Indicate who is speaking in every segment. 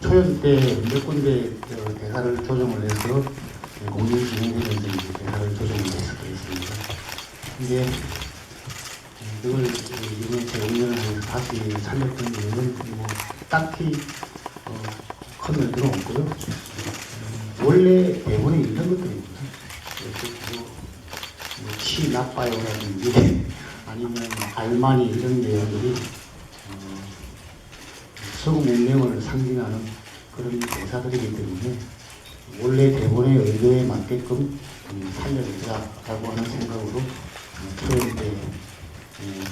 Speaker 1: 초연 때 몇 군데 대사를 조정을 해서 공연이 진행되면서 이제 대사를 조정을 해서 그랬습니다. 이제 이걸 이번에 재공연을 하면서 다시 살렸던 이유는 뭐 딱히 큰 의도는 없고요. 원래 대본에 있는 것들입니다. 치 나빠요라든지 아니면 알마니 이런 내용들이 서구 문명을 상징하는 그런 대사들이기 때문에 원래 대본의 의도에 맞게끔 살려내자라고 하는 생각으로 초연 때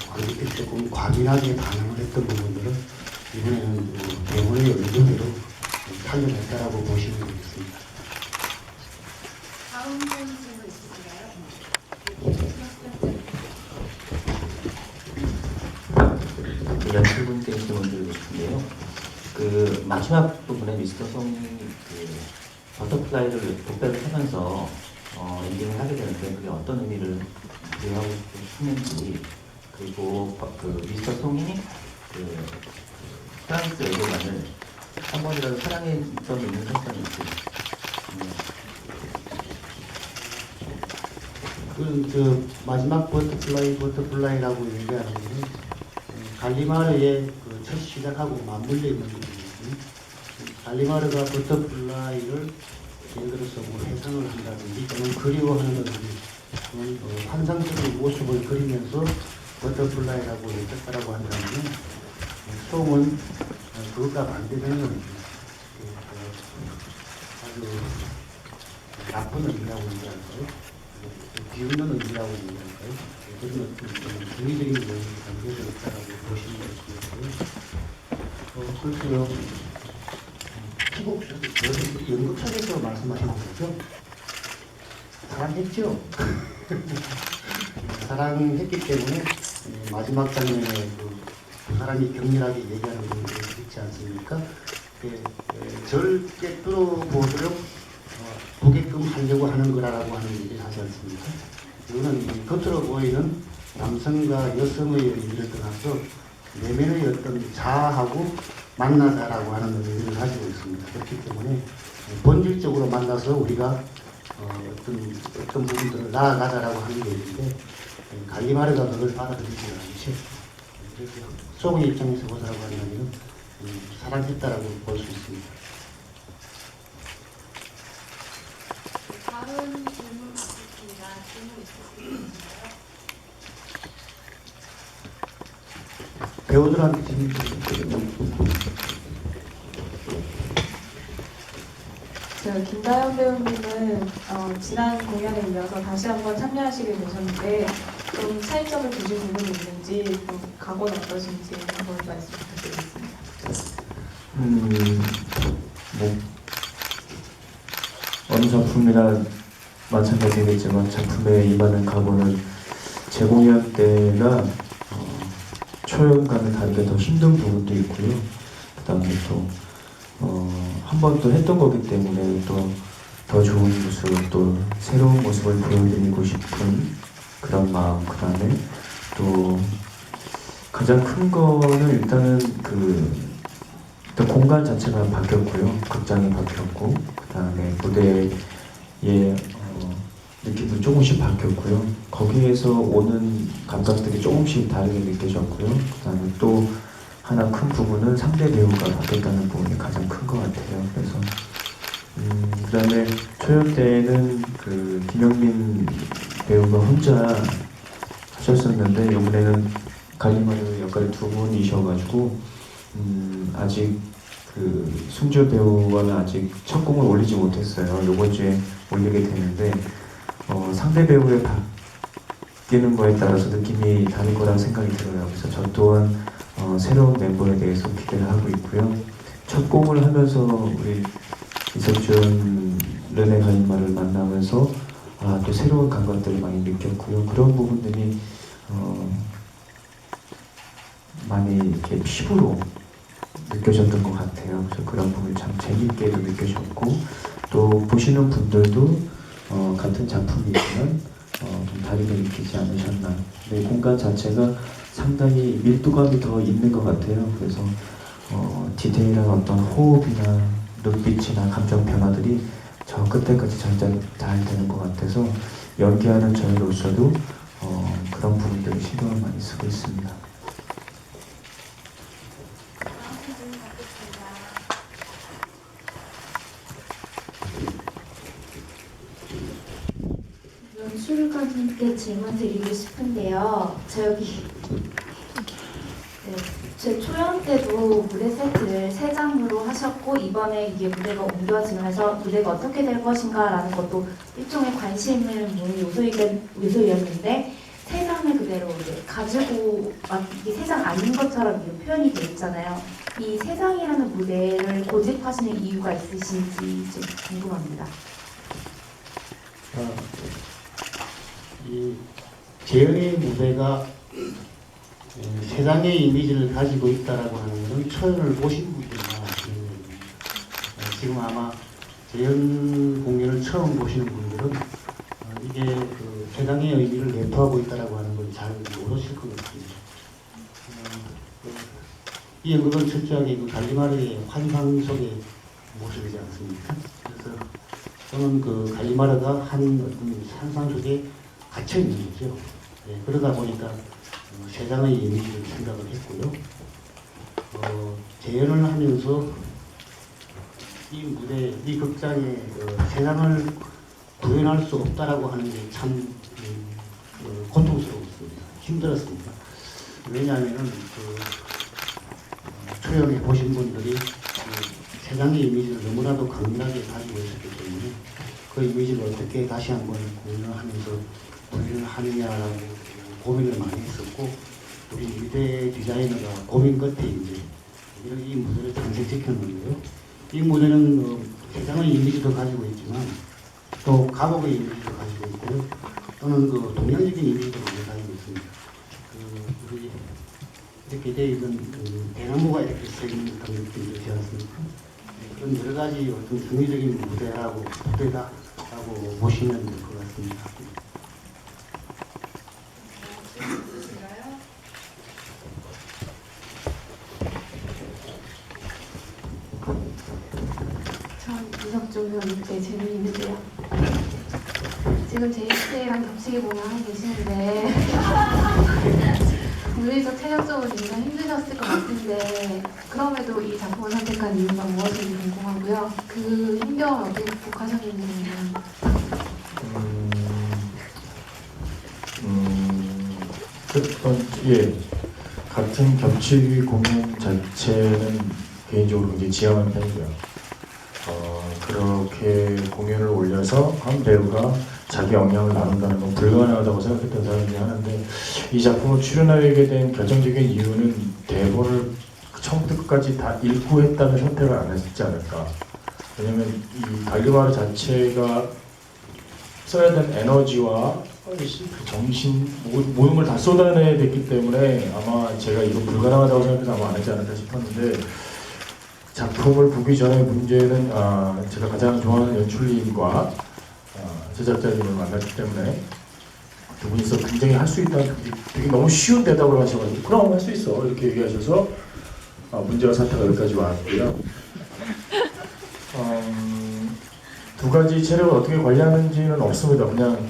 Speaker 1: 관객들이 조금 과민하게 반응을 했던 부분들은 이번에는 대본의 의도대로 살려냈다라고 보시면 되겠습니다.
Speaker 2: 다음 질문 있으신가요?
Speaker 3: 연출분께 질문 드리고 싶은데요. 그 마지막 부분에 미스터 송이 그 버터플라이를 독백을 하면서 엔딩을 하게 되는데 그게 어떤 의미를 부여하고 싶은지, 그리고 그 미스터 송이 그 프랑스 에고만을 한 번이라도 사랑한 적이 있는 사람인지.
Speaker 1: 그 마지막 버터플라이라고 얘기하는 것은 갈리마르의 그 첫 시작하고 맞물려 있는 부분이거든요. 갈리마르가 버터플라이를 예를 들어서 뭐 해상을 한다든지 또는 그리워하는다든지 또는 환상적인 모습을 그리면서 버터플라이라고 했다라고 한다면 송은 그것과 반대되는 겁니다. 아주 나쁜 의미라고 얘기할까요? 비웃는 의미라고 얘기할까요? 그런 어떤 중의적인 내용이 담겨져 있다고 보시면 되겠고요. 글쎄요, 피곡 연극 쪽에서 말씀하시는 거죠? 사랑했죠? 사랑했기 때문에 마지막 장면에 그 사람이 격렬하게 얘기하는 부분이 있지 않습니까? 절대 뚫어보도록 보게끔 하려고 하는 거라고 하는 얘기를 하지 않습니까? 이거는 겉으로 보이는 남성과 여성의 의미를 떠나서 내면의 어떤 자아하고 만나자라고 하는 의미를 가지고 있습니다. 그렇기 때문에 본질적으로 만나서 우리가 어떤 부분들을 나아가자라고 하는 게 있는데 갈리마르가 그걸 받아들이지 않죠. 그래서 송의 입장에서 보자라고 한다면 사랑했다라고 볼 수 있습니다.
Speaker 2: 다음 질문 있으십니까? 질문 있으신가요?
Speaker 1: 배우들한테 질문 드립니다.
Speaker 4: 김다현 배우님은 지난 공연에 이어서 다시 한번 참여하시게 되셨는데 좀 차이점을 두신 부분이 있는지, 또 각오는 어떠신지 한번 말씀 부탁드리겠습니다.
Speaker 3: 뭐 어느 작품이나 마찬가지겠지만 작품에 임하는 각오는 재공연 때가 초연과는 다르게 더 힘든 부분도 있고요. 그 다음에 또 한 번 또 했던 거기 때문에 또 더 좋은 모습, 또 새로운 모습을 보여드리고 싶은 그런 마음, 그 다음에 또 가장 큰 거는 일단은 일단 공간 자체가 바뀌었고요. 극장이 바뀌었고, 그 다음에 무대의 느낌도 조금씩 바뀌었고요. 거기에서 오는 감각들이 조금씩 다르게 느껴졌고요. 그 다음에 또 하나 큰 부분은 상대 배우가 바뀌었다는 부분이 가장 큰 것 같아요. 그래서 그 다음에 초연 때는 김영민 배우가 혼자 하셨었는데 이번에는 갈리마르 역할이 두 분이셔가지고 아직 숨주 배우와는 아직 첫 공을 올리지 못했어요. 이번 주에 올리게 되는데 상대 배우에 바뀌는 거에 따라서 느낌이 다를 거라는 생각이 들어요. 그래서 저 또한 새로운 멤버에 대해서 기대를 하고 있고요. 첫 공을 하면서 우리 이석준, 르네 갈리마를 만나면서 또 새로운 감각들을 많이 느꼈고요. 그런 부분들이 많이 이렇게 피부로 느껴졌던 것 같아요. 그래서 그런 부분을 참 재미있게도 느껴졌고, 또 보시는 분들도 같은 작품이지만 좀 다르게 느끼지 않으셨나. 근데 공간 자체가 상당히 밀도감이 더 있는 것 같아요. 그래서 디테일한 어떤 호흡이나 눈빛이나 감정 변화들이 저 끝에까지 잘 되는 것 같아서 연기하는 저희로서도 그런 부분들을 신경을 많이 쓰고 있습니다.
Speaker 2: 다음 질문 받겠습니다.
Speaker 5: 연출가님께 질문 드리고 싶은데요. 제 초연 때도 무대 세트를 3장으로 하셨고 이번에 이게 무대가 옮겨지면서 무대가 어떻게 될 것인가라는 것도 일종의 관심을 모은 요소였는데 3장을 그대로 이제 가지고 이게 3장 아닌 것처럼 이렇게 표현이 돼 있잖아요. 이 3장이라는 무대를 고집하시는 이유가 있으신지 좀 궁금합니다.
Speaker 1: 이 재현의 무대가 세 장의 이미지를 가지고 있다라고 하는 것은 초연을 보신 분들만 아시는 겁니다. 지금 아마 재현 공연을 처음 보시는 분들은 이게 그 세 장의 의미를 내포하고 있다라고 하는 걸 잘 모르실 것 같습니다. 이 연극은 철저하게 그 갈리마르의 환상 속의 모습이지 않습니까? 그래서 저는 그 갈리마르가 한 어떤 환상 속에 갇혀 있는 거죠. 그러다 보니까 세 장의 이미지를 생각을 했고요. 재연을 하면서 이 무대, 이 극장에 세 장을 구현할 수 없다라고 하는 게 참 고통스러웠습니다. 힘들었습니다. 왜냐하면 초연에 보신 분들이 세 장의 이미지를 너무나도 강렬하게 가지고 있었기 때문에 그 이미지를 어떻게 다시 한번 공연을 하면서 구현을 하느냐라고 고민을 많이 했었고, 우리 미대 디자이너가 고민 끝에 이제 이 무대를 탄생시켰는데요. 이 무대는 세 장의 이미지도 가지고 있지만 또 가곡의 이미지도 가지고 있고요. 또는 그 동양적인 이미지도 많이 가지고 있습니다. 우리 이렇게 되어 있는 대나무가 이렇게 서 있는 그런 느낌이 되지 않습니까? 그런 여러 가지 어떤 중의적인 무대다라고 보시면 될 것 같습니다.
Speaker 2: 있으신가요?
Speaker 6: 전 이석종 배우님께 질문이 있는데요. 지금 JSA랑 겹치게 보면 하고 계시는데 무대에서 체력적으로 굉장히 힘드셨을 것 같은데 그럼에도 이 작품을 선택한 이유가 무엇인지 궁금하고요. 그 힘겨움을 어떻게 극복하셨는지.
Speaker 7: 같은 겹치기 공연 자체는 개인적으로 굉장히 지향하는 편이고요. 그렇게 공연을 올려서 한 배우가 자기 역량을 나눈다는 건 불가능하다고 생각했던 사람 중에 하나인데, 이 작품을 출연하게 된 결정적인 이유는 대본을 처음부터 끝까지 다 읽고 했다면 선택을 안 했지 않을까. 왜냐면 이 갈리마르 자체가 써야 되는 에너지와 정신, 모든 걸 다 쏟아내야 됐기 때문에 아마 제가 이거 불가능하다고 생각해서 아마 안 하지 않을까 싶었는데, 작품을 보기 전에 문제는 제가 가장 좋아하는 연출님과 제작자님을 만났기 때문에 두 분이서 굉장히 할 수 있다는 되게 너무 쉬운 대답을 하셔가지고 그럼 할 수 있어 이렇게 얘기하셔서 문제와 사태가 여기까지 왔고요. 두 가지 체력을 어떻게 관리하는지는 없습니다. 그냥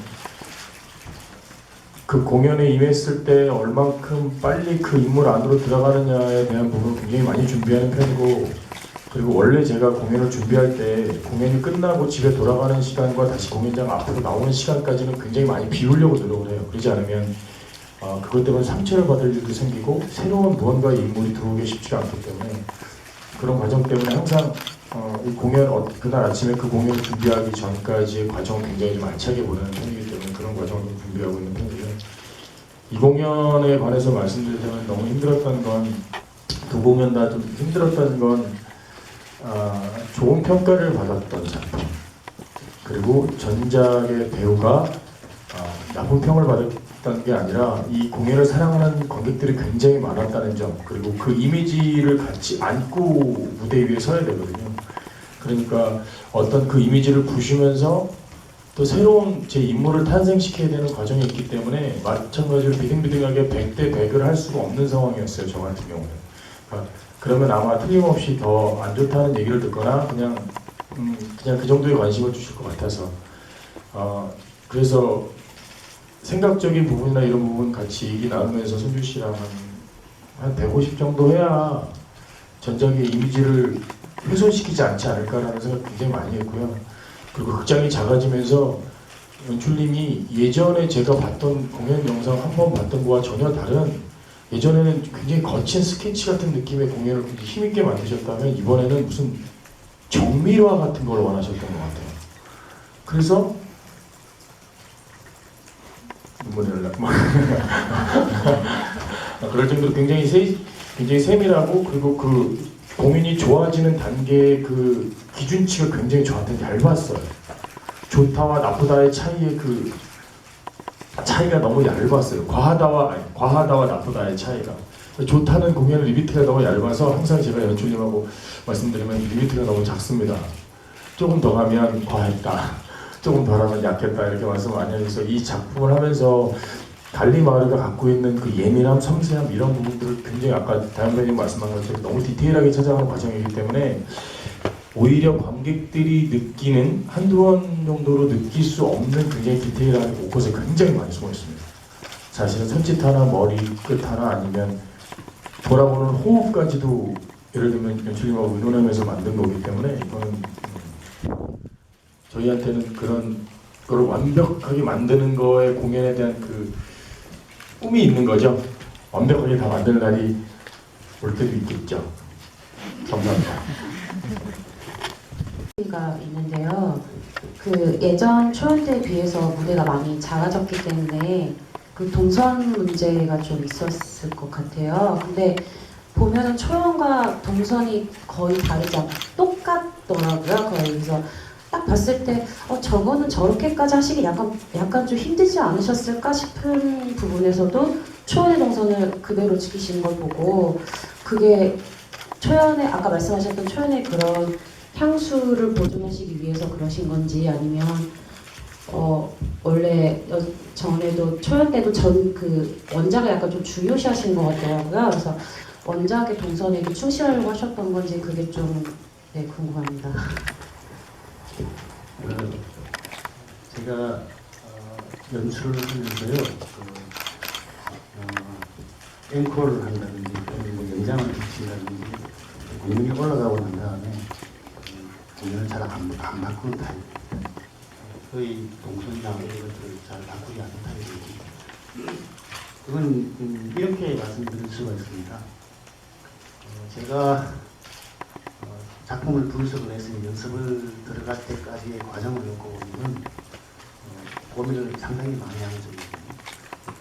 Speaker 7: 그 공연에 임했을 때 얼만큼 빨리 그 인물 안으로 들어가느냐에 대한 부분을 굉장히 많이 준비하는 편이고, 그리고 원래 제가 공연을 준비할 때 공연이 끝나고 집에 돌아가는 시간과 다시 공연장 앞으로 나오는 시간까지는 굉장히 많이 비우려고 노력을 해요. 그러지 않으면 그것 때문에 상처를 받을 일도 생기고 새로운 무언가의 인물이 들어오기 쉽지가 않기 때문에, 그런 과정 때문에 항상 이 공연 그날 아침에 그 공연을 준비하기 전까지의 과정을 굉장히 좀 알차게 보내는 편이기 때문에 그런 과정을 좀 준비하고 있는 편이고요. 이 공연에 관해서 말씀드리자면 너무 힘들었던 건, 두 공연 다 좀 힘들었던 건 좋은 평가를 받았던 작품, 그리고 전작의 배우가 나쁜 평을 받았던 게 아니라 이 공연을 사랑하는 관객들이 굉장히 많았다는 점, 그리고 그 이미지를 같이 안고 무대 위에 서야 되거든요. 그러니까 어떤 그 이미지를 부수면서 또 새로운 제 인물을 탄생시켜야 되는 과정이 있기 때문에 마찬가지로 비등비등하게 100대 100을 할 수가 없는 상황이었어요. 저 같은 경우는. 그러니까 그러면 아마 틀림없이 더 안 좋다는 얘기를 듣거나 그냥 그 정도의 관심을 주실 것 같아서 그래서 생각적인 부분이나 이런 부분 같이 얘기 나누면서 손주 씨랑 한 150 정도 해야 전작의 이미지를 훼손시키지 않지 않을까라는 생각 굉장히 많이 했고요. 그리고 극장이 작아지면서 연출님이 예전에 제가 봤던 공연 영상 한 번 봤던 거와 전혀 다른, 예전에는 굉장히 거친 스케치 같은 느낌의 공연을 굉장히 힘있게 만드셨다면 이번에는 무슨 정밀화 같은 걸 원하셨던 것 같아요. 그래서 눈물이 날라. 그럴 정도로 굉장히 세밀하고, 그리고 그 공연이 좋아지는 단계의 그 기준치가 굉장히 저한테 얇았어요. 좋다와 나쁘다의 차이의 그 차이가 너무 얇았어요. 과하다와 나쁘다의 차이가. 좋다는 공연의 리미트가 너무 얇아서 항상 제가 연출님하고 말씀드리면 리미트가 너무 작습니다. 조금 더 가면 과했다, 조금 덜하면 약했다, 이렇게 말씀을 많이 해서 이 작품을 하면서 달리 마을이가 갖고 있는 그 예민함, 섬세함, 이런 부분들을 굉장히 아까 다현배님 말씀한 것처럼 너무 디테일하게 찾아가는 과정이기 때문에 오히려 관객들이 느끼는 한두 번 정도로 느낄 수 없는 굉장히 디테일하게 곳곳에 굉장히 많이 숨어 있습니다. 사실은 손짓 하나, 머리 끝 하나, 아니면 돌아보는 호흡까지도 예를 들면 연출님하고 의논하면서 만든 거기 때문에 이거는 저희한테는 그런 걸 완벽하게 만드는 거에 공연에 대한 그 꿈이 있는 거죠. 완벽하게 다 만드는 날이 올 때도 있겠죠. 감사합니다.
Speaker 8: 가 있는데요. 그 예전 초연 때에 비해서 무대가 많이 작아졌기 때문에 그 동선 문제가 좀 있었을 것 같아요. 근데 보면은 초연과 동선이 거의 다르지 않고 똑같더라고요. 거의. 그래서 딱 봤을 때 저거는 저렇게까지 하시기 약간 좀 힘들지 않으셨을까 싶은 부분에서도 초연의 동선을 그대로 지키시는 걸 보고, 그게 초연의 아까 말씀하셨던 초연의 그런 향수를 보존하시기 위해서 그러신 건지, 아니면 원래 전에도 초연 때도 그 원작을 약간 좀 중요시하신 것 같더라고요. 그래서 원작의 동선에도 충실하려고 하셨던 건지 그게 좀 궁금합니다.
Speaker 1: 제가 연출을 하면서요, 앵콜을 한다든지 뭐 연장을 붙인다든지 공연이 올라가고 난 다음에 공연을 잘 안 바꾸는 타입입니다. 거의 동선이나 이런 것들을 잘 바꾸지 않는 타입이고, 그건 이렇게 말씀드릴 수가 있습니다. 제가 작품을 분석을 해서 연습을 들어갈 때까지의 과정을 놓고 보면 고민을 상당히 많이 하는 쪽이거든요.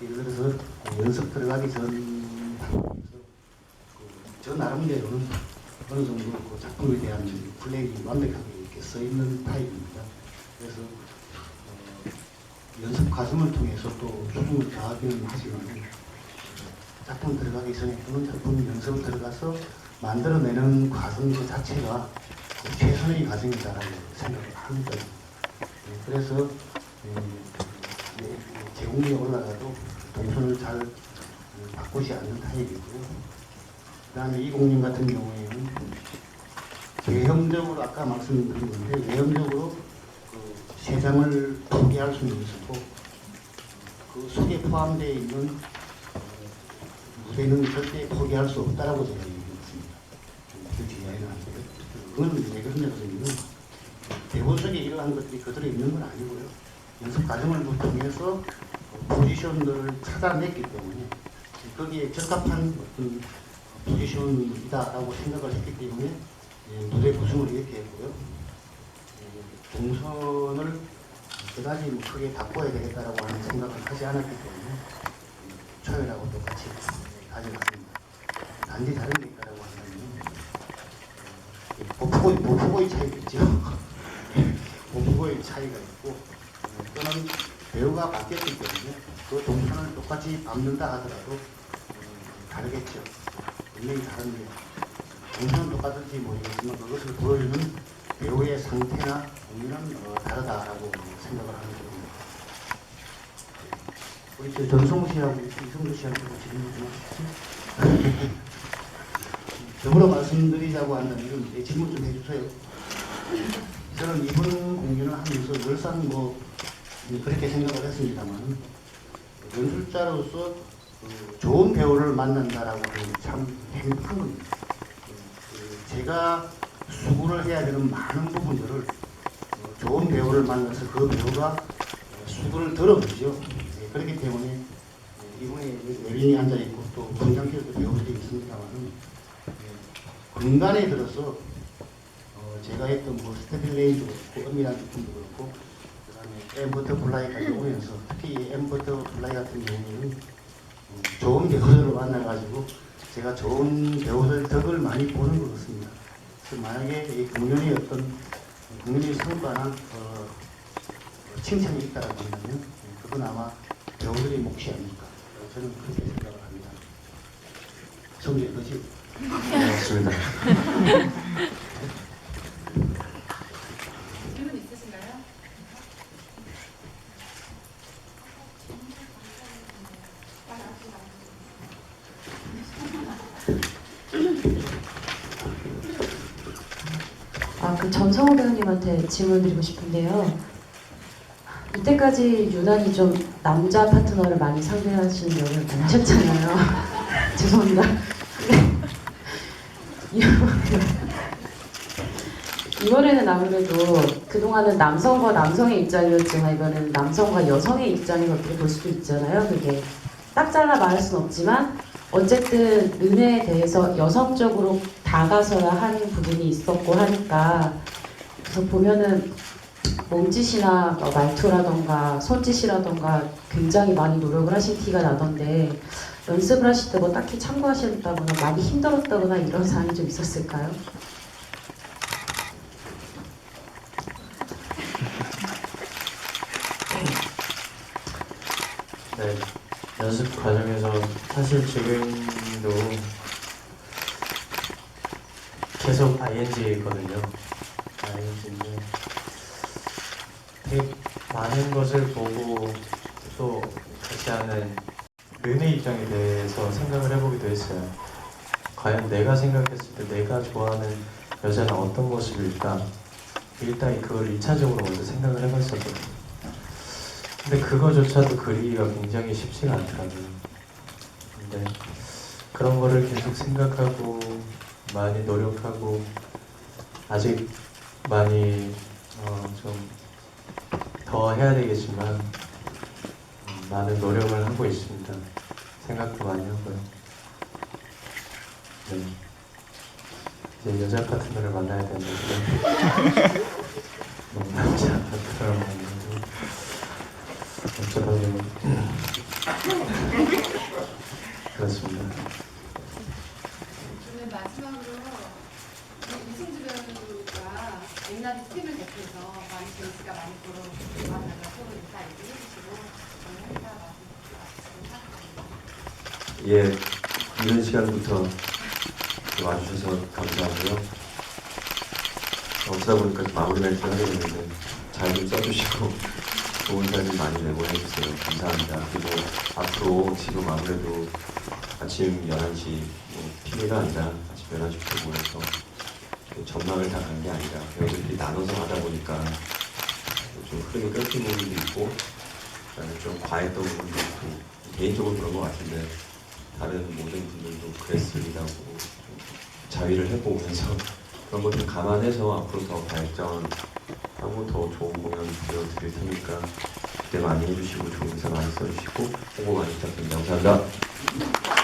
Speaker 1: 예를 들어서 연습 들어가기 전 단계에서 저 나름대로는 어느 정도 그 작품에 대한 플레이가 완벽하게 이렇게 써 있는 타입입니다. 그래서 연습 과정을 통해서 또 조금을 더하기는 하지만 작품 들어가기 전에 또는 작품 연습을 들어가서 만들어내는 과정 그 자체가 최선의 과정이다라고 생각을 합니다. 그래서 제공이 올라가도 동선을 잘 바꾸지 않는 타입이고요. 그 다음에 이공님 같은 경우에는 외형적으로 아까 말씀드린 건데, 외형적으로 그 세 장을 포기할 수는 있었고 그 속에 포함되어 있는 무대는 절대 포기할 수 없다라고 제가 얘기했습니다. 그 디자인을 하는데, 그건 왜 그러냐면 대본 속에 이러한 것들이 그대로 있는 건 아니고요. 연습 과정을 통해서 포지션들을 찾아냈기 때문에 거기에 적합한 어떤 포지션이다라고 생각을 했기 때문에 무대 구성을 이렇게 했고요. 동선을 그다지 크게 바꿔야 되겠다라고 하는 생각을 하지 않았기 때문에 초연하고 똑같이 가져갔습니다. 단지 다른 게 있다라고 한다면 보폭의 차이가 있죠. 보폭의 차이가 있고, 또는 배우가 바뀌었기 때문에 그 동선을 똑같이 밟는다 하더라도 다르겠죠. 분명히 다른데 동선은 똑같을지 모르겠지만 그것을 보여주는 배우의 상태나 공연은 다르다라고 생각을 하는 겁니다. 우리 전성우 씨하고 이성도 씨한테 질문 좀 하시죠. 더불어 말씀드리자고 한다면 질문 좀 해주세요. 저는 이번 공연을 하면서 늘상 그렇게 생각을 했습니다만 연출자로서 좋은 배우를 만난다라고 하는 게 참 행복한 겁니다. 제가 수고를 해야 되는 많은 부분들을 좋은 배우를 만나서 그 배우가 수고를 들어보죠. 그렇기 때문에 이번에 외빈이 앉아있고 또 분장실도 배우들이 있습니다만 근간에 들어서 제가 했던 스테빌레이도 그렇고 엄밀한 작품도 그렇고 그다음에 엠버터플라이까지 오면서 특히 이 엠버터플라이 같은 경우에는 좋은 배우들을 만나가지고 제가 좋은 배우들 덕을 많이 보는 것 같습니다. 그래서 만약에 이 공연의 공연의 성과나 칭찬이 있다라고 한다면 그건 아마 배우들의 몫이 아닐까 저는 그렇게 생각을 합니다. 성재 그렇지?
Speaker 3: 네, 맞습니다.
Speaker 2: 질문 있으신가요?
Speaker 8: 그 전성호 배우님한테 질문 드리고 싶은데요. 이때까지 유난히 좀 남자 파트너를 많이 상대하시는 역을 많이 하셨잖아요. 죄송합니다. 이번에는 아무래도 그동안은 남성과 남성의 입장이었지만 이번에는 남성과 여성의 입장이 어떻게 볼 수도 있잖아요. 그게 딱 잘라 말할 순 없지만 어쨌든 은혜에 대해서 여성적으로 다가서야 하는 부분이 있었고 하니까 그래서 보면은 몸짓이나 말투라던가 손짓이라던가 굉장히 많이 노력을 하신 티가 나던데 연습을 하실 때 뭐 딱히 참고하셨다거나 많이 힘들었다거나 이런 사항이 좀 있었을까요?
Speaker 9: 네, 연습 과정에서 사실 지금도 계속 ING거든요. ING인데 되게 많은 것을 보고 또 같이 하는 은혜 입장에 대해서 생각을 해보기도 했어요. 과연 내가 생각했을 때 내가 좋아하는 여자는 어떤 모습일까? 일단 그걸 2차적으로 먼저 생각을 해봤었거든요. 근데 그거조차도 그리기가 굉장히 쉽지가 않더라고요. 근데 그런 거를 계속 생각하고 많이 노력하고 아직 많이 좀 더 해야 되겠지만 많은 노력을 하고 있습니다. 생각도 많이 하고요. 네. 이제 여자 파트너를 만나야 되는데 남자 파트너를 만나고 어쩌다가 그렇습니다.
Speaker 2: 그러면 마지막으로 이승주 배우가 옛날에 팀을 대표해서 많이 제이씨가 많이 보러 만나서 서로 인사 얘기해주시고 오늘 행사 마치고
Speaker 3: 예, 이런 시간부터 와주셔서 감사하고요. 어쩌다 보니까 마무리 멘트 하게 됐는데 잘 좀 써주시고 좋은 사진 많이 내보내주세요. 감사합니다. 그리고 앞으로 지금 아무래도 아침 11시 PB가 아니라 아침 11시부터 모여서 전망을 다 가는 게 아니라 배우들끼리 나눠서 하다 보니까 좀 흐름이 끊긴 부분도 있고 그다음에 좀 과했던 부분도 있고 개인적으로 그런 것 같은데 다른 모든 분들도 그랬으리라고 좀 자위를 해보면서 그런 것들 감안해서 앞으로 더 발전하고 더 좋은 공연 보여드릴 테니까 기대 많이 해주시고 좋은 인사 많이 써주시고 홍보 많이 부탁드립니다. 감사합니다.